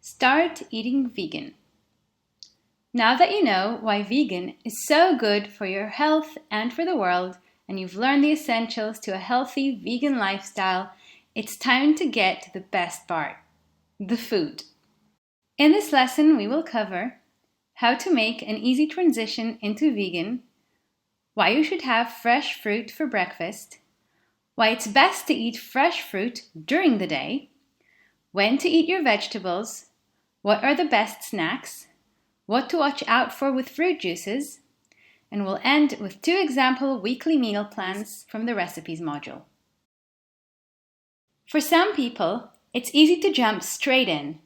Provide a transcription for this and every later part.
Start eating vegan. Now that you know why vegan is so good for your health and for the world, and you've learned the essentials to a healthy vegan lifestyle, it's time to get to the best part, the food. In this lesson, we will cover how to make an easy transition into vegan, why you should have fresh fruit for breakfast, why it's best to eat fresh fruit during the day, when to eat your vegetables, what are the best snacks, what to watch out for with fruit juices, and we'll end with 2 example weekly meal plans from the recipes module. For some people, it's easy to jump straight in.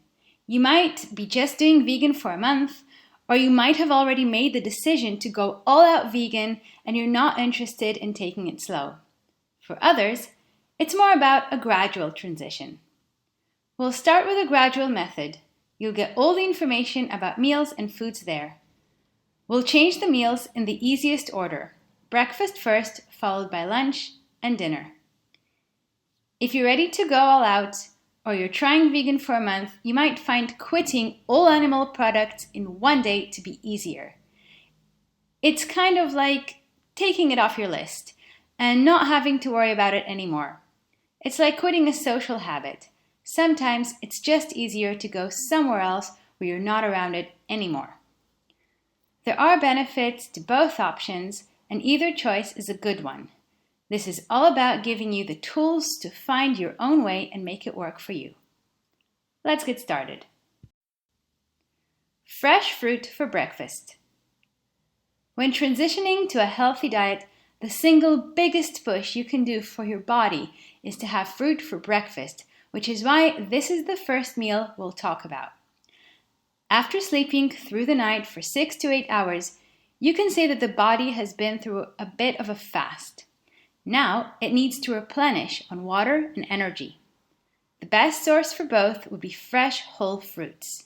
You might be just doing vegan for a month, or you might have already made the decision to go all out vegan and you're not interested in taking it slow. For others, it's more about a gradual transition. We'll start with a gradual method. You'll get all the information about meals and foods there. We'll change the meals in the easiest order. Breakfast first, followed by lunch and dinner. If you're ready to go all out, or you're trying vegan for a month, you might find quitting all animal products in one day to be easier. It's kind of like taking it off your list and not having to worry about it anymore. It's like quitting a social habit. Sometimes it's just easier to go somewhere else where you're not around it anymore. There are benefits to both options, and either choice is a good one. This is all about giving you the tools to find your own way and make it work for you. Let's get started. Fresh fruit for breakfast. When transitioning to a healthy diet, the single biggest push you can do for your body is to have fruit for breakfast, which is why this is the first meal we'll talk about. After sleeping through the night for 6 to 8 hours, you can say that the body has been through a bit of a fast. Now it needs to replenish on water and energy. The best source for both would be fresh whole fruits.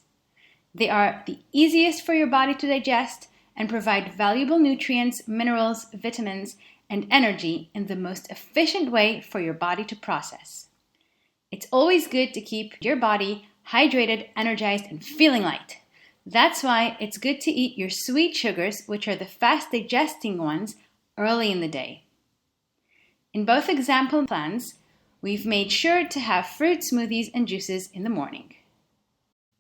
They are the easiest for your body to digest and provide valuable nutrients, minerals, vitamins, and energy in the most efficient way for your body to process. It's always good to keep your body hydrated, energized, and feeling light. That's why it's good to eat your sweet sugars, which are the fast digesting ones, early in the day. In both example plans, we've made sure to have fruit smoothies and juices in the morning.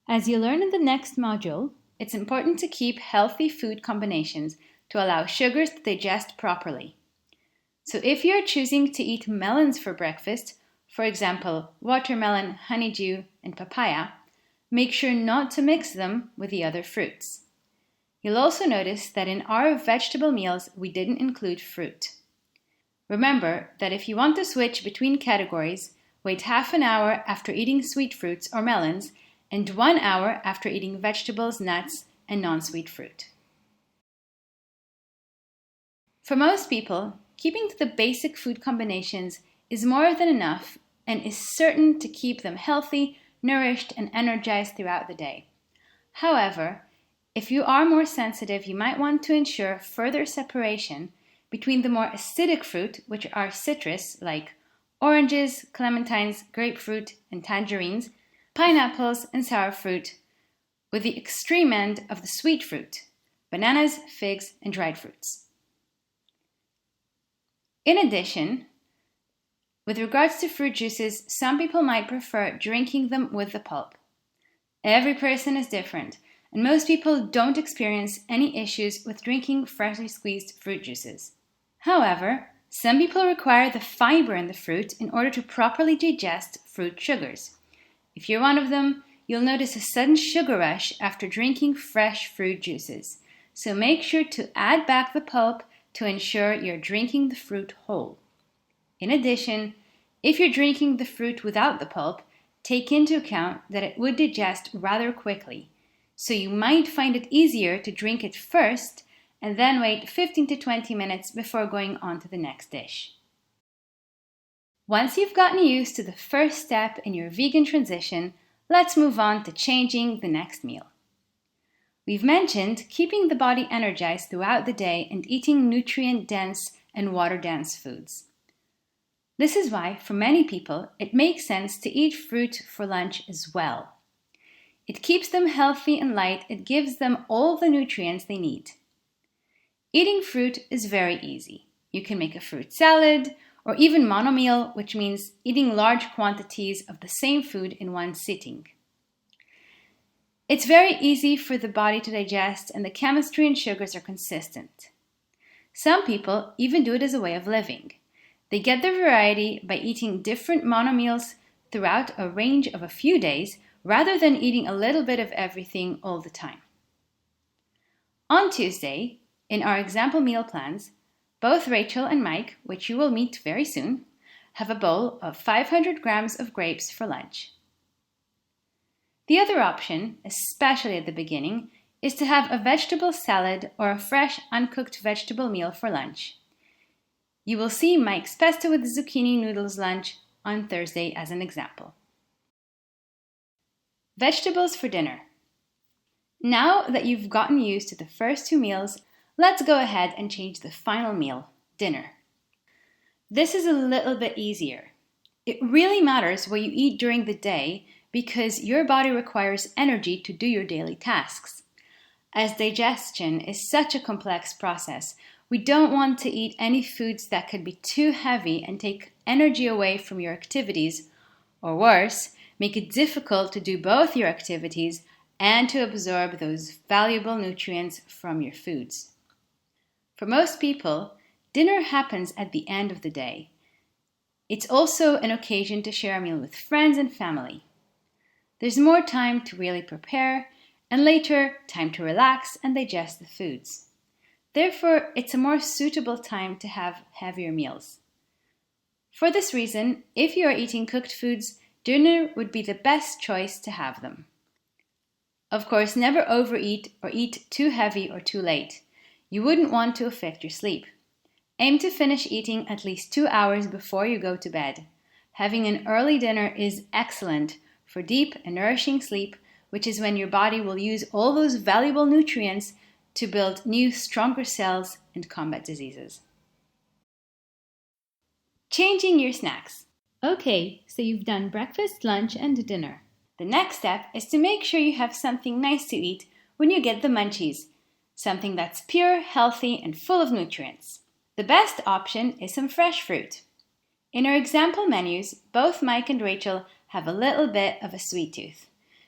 As you learn in the next module, it's important to keep healthy food combinations to allow sugars to digest properly. So if you're choosing to eat melons for breakfast, for example, watermelon, honeydew, and papaya, make sure not to mix them with the other fruits. You'll also notice that in our vegetable meals, we didn't include fruit. Remember that if you want to switch between categories, wait half an hour after eating sweet fruits or melons and 1 hour after eating vegetables, nuts, and non-sweet fruit. For most people, keeping to the basic food combinations is more than enough and is certain to keep them healthy, nourished, and energized throughout the day. However, if you are more sensitive, you might want to ensure further separation between the more acidic fruit, which are citrus, like oranges, clementines, grapefruit, and tangerines, pineapples, and sour fruit, with the extreme end of the sweet fruit, bananas, figs, and dried fruits. In addition, with regards to fruit juices, some people might prefer drinking them with the pulp. Every person is different, and most people don't experience any issues with drinking freshly squeezed fruit juices. However, some people require the fiber in the fruit in order to properly digest fruit sugars. If you're one of them, you'll notice a sudden sugar rush after drinking fresh fruit juices. So make sure to add back the pulp to ensure you're drinking the fruit whole. In addition, if you're drinking the fruit without the pulp, take into account that it would digest rather quickly. So you might find it easier to drink it first and then wait 15 to 20 minutes before going on to the next dish. Once you've gotten used to the first step in your vegan transition, let's move on to changing the next meal. We've mentioned keeping the body energized throughout the day and eating nutrient-dense and water-dense foods. This is why, for many people, it makes sense to eat fruit for lunch as well. It keeps them healthy and light. It gives them all the nutrients they need. Eating fruit is very easy. You can make a fruit salad or even monomeal, which means eating large quantities of the same food in one sitting. It's very easy for the body to digest, and the chemistry and sugars are consistent. Some people even do it as a way of living. They get their variety by eating different monomeals throughout a range of a few days rather than eating a little bit of everything all the time. On Tuesday, in our example meal plans, both Rachel and Mike, which you will meet very soon, have a bowl of 500 grams of grapes for lunch. The other option, especially at the beginning, is to have a vegetable salad or a fresh, uncooked vegetable meal for lunch. You will see Mike's pesto with zucchini noodles lunch on Thursday as an example. Vegetables for dinner. Now that you've gotten used to the first two meals, let's go ahead and change the final meal, dinner. This is a little bit easier. It really matters what you eat during the day because your body requires energy to do your daily tasks. As digestion is such a complex process, we don't want to eat any foods that could be too heavy and take energy away from your activities, or worse, make it difficult to do both your activities and to absorb those valuable nutrients from your foods. For most people, dinner happens at the end of the day. It's also an occasion to share a meal with friends and family. There's more time to really prepare, and later, time to relax and digest the foods. Therefore, it's a more suitable time to have heavier meals. For this reason, if you are eating cooked foods, dinner would be the best choice to have them. Of course, never overeat or eat too heavy or too late. You wouldn't want to affect your sleep. Aim to finish eating at least 2 hours before you go to bed. Having an early dinner is excellent for deep and nourishing sleep, which is when your body will use all those valuable nutrients to build new, stronger cells and combat diseases. Changing your snacks. Okay, so you've done breakfast, lunch, and dinner. The next step is to make sure you have something nice to eat when you get the munchies, something that's pure, healthy, and full of nutrients. The best option is some fresh fruit. In our example menus, both Mike and Rachel have a little bit of a sweet tooth.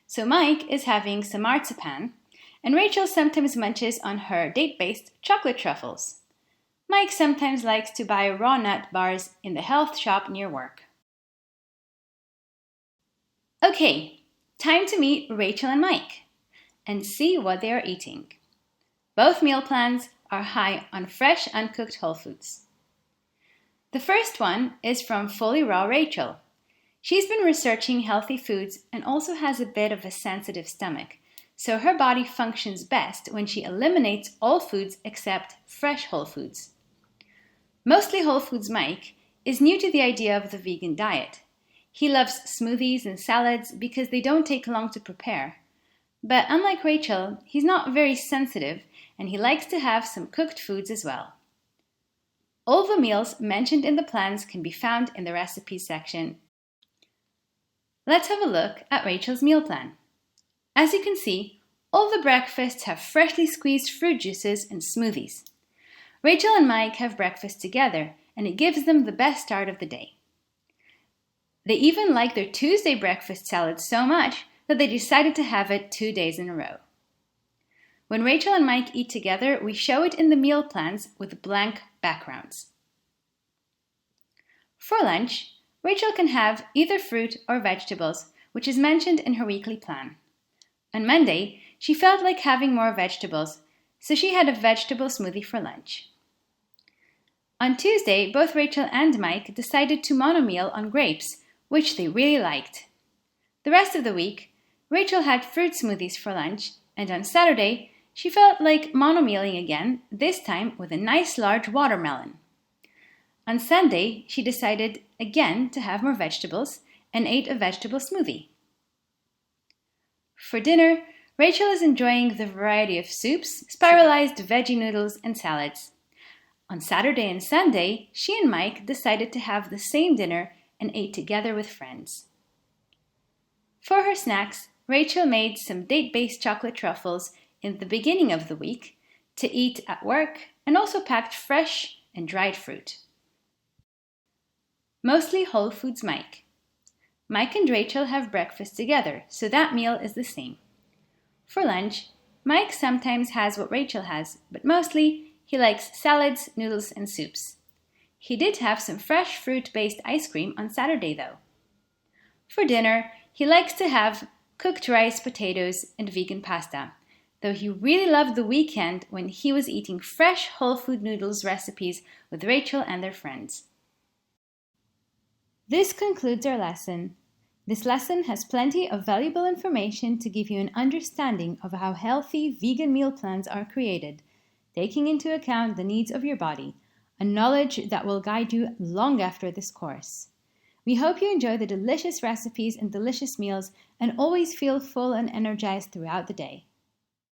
So Mike is having some marzipan, and Rachel sometimes munches on her date-based chocolate truffles. Mike sometimes likes to buy raw nut bars in the health shop near work. Okay, time to meet Rachel and Mike and see what they are eating. Both meal plans are high on fresh, uncooked whole foods. The first one is from Fully Raw Rachel. She's been researching healthy foods and also has a bit of a sensitive stomach, so her body functions best when she eliminates all foods except fresh whole foods. Mostly Whole Foods Mike is new to the idea of the vegan diet. He loves smoothies and salads because they don't take long to prepare. But unlike Rachel, he's not very sensitive and he likes to have some cooked foods as well. All the meals mentioned in the plans can be found in the recipes section. Let's have a look at Rachel's meal plan. As you can see, all the breakfasts have freshly squeezed fruit juices and smoothies. Rachel and Mike have breakfast together, and it gives them the best start of the day. They even like their Tuesday breakfast salad so much that they decided to have it 2 days in a row. When Rachel and Mike eat together, we show it in the meal plans with blank backgrounds. For lunch, Rachel can have either fruit or vegetables, which is mentioned in her weekly plan. On Monday, she felt like having more vegetables, so she had a vegetable smoothie for lunch. On Tuesday, both Rachel and Mike decided to monomeal on grapes, which they really liked. The rest of the week, Rachel had fruit smoothies for lunch, and on Saturday, she felt like monomealing again, this time with a nice large watermelon. On Sunday, she decided again to have more vegetables and ate a vegetable smoothie. For dinner, Rachel is enjoying the variety of soups, spiralized veggie noodles, and salads. On Saturday and Sunday, she and Mike decided to have the same dinner and ate together with friends. For her snacks, Rachel made some date-based chocolate truffles in the beginning of the week to eat at work and also packed fresh and dried fruit. Mostly Whole Foods Mike. Mike and Rachel have breakfast together, so that meal is the same. For lunch, Mike sometimes has what Rachel has, but mostly he likes salads, noodles, and soups. He did have some fresh fruit-based ice cream on Saturday though. For dinner, he likes to have cooked rice, potatoes, and vegan pasta, though he really loved the weekend when he was eating fresh whole food noodles recipes with Rachel and their friends. This concludes our lesson. This lesson has plenty of valuable information to give you an understanding of how healthy vegan meal plans are created, taking into account the needs of your body, a knowledge that will guide you long after this course. We hope you enjoy the delicious recipes and delicious meals and always feel full and energized throughout the day.